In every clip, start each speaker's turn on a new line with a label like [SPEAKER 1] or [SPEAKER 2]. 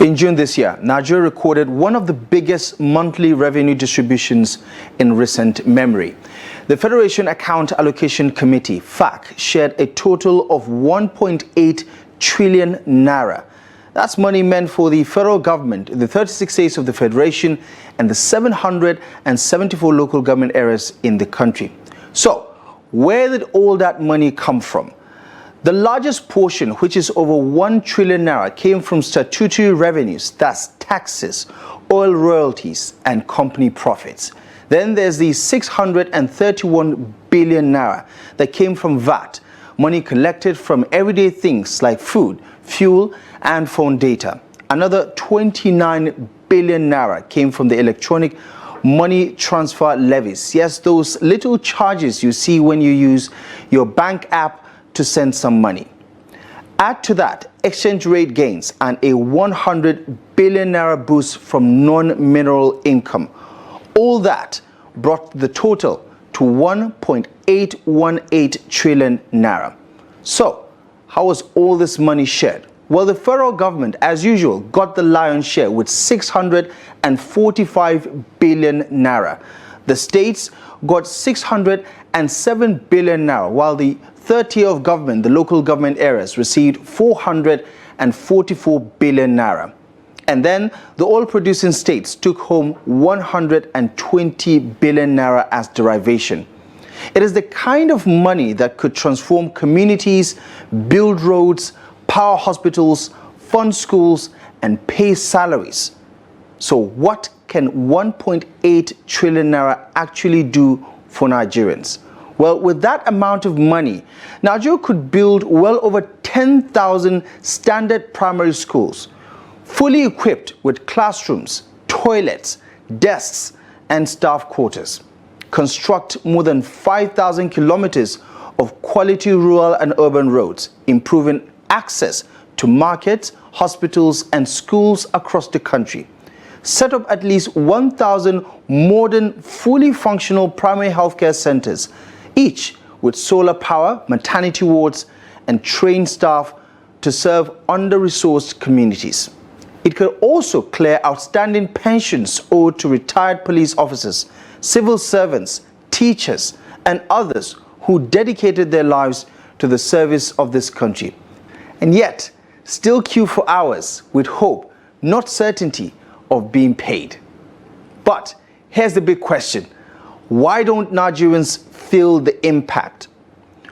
[SPEAKER 1] In June this year, Nigeria recorded one of the biggest monthly revenue distributions in recent memory. The Federation Account Allocation Committee, FAAC, shared a total of 1.8 trillion naira. That's money meant for the federal government, the 36 states of the Federation, and the 774 local government areas in the country. So, where did all that money come from? The largest portion, which is over 1 trillion naira, came from statutory revenues, that's taxes, oil royalties, and company profits. Then there's the 631 billion naira that came from VAT, money collected from everyday things like food, fuel, and phone data. Another 29 billion naira came from the electronic money transfer levies. Yes, those little charges you see when you use your bank app to send some money. Add to that exchange rate gains and a 100 billion naira boost from non-mineral income. All that brought the total to 1.818 trillion naira. So, how was all this money shared? Well, the federal government, as usual, got the lion's share with 645 billion naira. The states got 607 billion naira, while the third tier of government, the local government areas, received 444 billion naira. And then the oil-producing states took home 120 billion naira as derivation. It is the kind of money that could transform communities, build roads, power hospitals, fund schools, and pay salaries. So what can 1.8 trillion naira actually do for Nigerians? Well, with that amount of money, Nigeria could build well over 10,000 standard primary schools, fully equipped with classrooms, toilets, desks, and staff quarters. Construct more than 5,000 kilometers of quality rural and urban roads, improving access to markets, hospitals, and schools across the country. Set up at least 1,000 modern, fully functional primary healthcare centers, each with solar power, maternity wards, and trained staff to serve under-resourced communities. It could also clear outstanding pensions owed to retired police officers, civil servants, teachers, and others who dedicated their lives to the service of this country. And yet, still queue for hours with hope, not certainty, of being paid. But here's the big question. Why don't Nigerians feel the impact?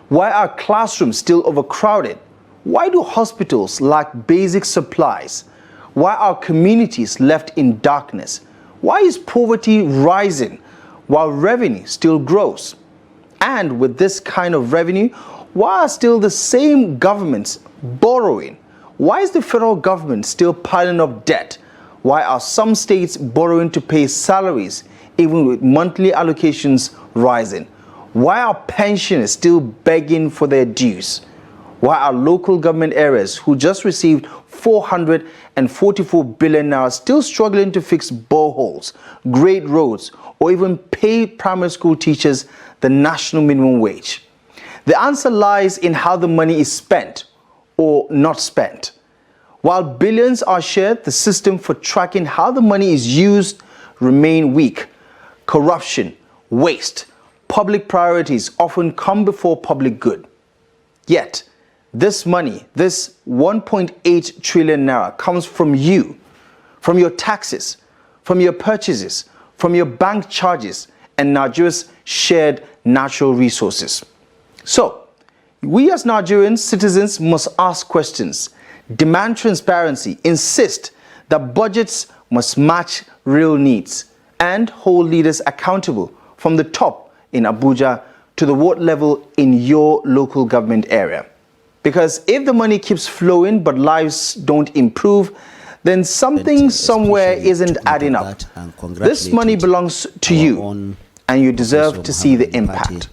[SPEAKER 1] Why are classrooms still overcrowded? Why do hospitals lack basic supplies? Why are communities left in darkness? Why is poverty rising while revenue still grows? And with this kind of revenue, why are still the same governments borrowing? Why is the federal government still piling up debt? Why are some states borrowing to pay salaries even with monthly allocations rising? Why are pensioners still begging for their dues? Why are local government areas who just received 444 billion naira still struggling to fix boreholes, grade roads, or even pay primary school teachers the national minimum wage? The answer lies in how the money is spent or not spent. While billions are shared, the system for tracking how the money is used remain weak. Corruption, waste, public priorities often come before public good. Yet, this money, this 1.8 trillion naira, comes from you, from your taxes, from your purchases, from your bank charges, and Nigeria's shared natural resources. So, we as Nigerian citizens must ask questions, demand transparency, insist that budgets must match real needs, and hold leaders accountable from the top in Abuja to the ward level in your local government area. Because if the money keeps flowing but lives don't improve, then something somewhere isn't adding up. This money belongs to you, and you deserve to see the impact.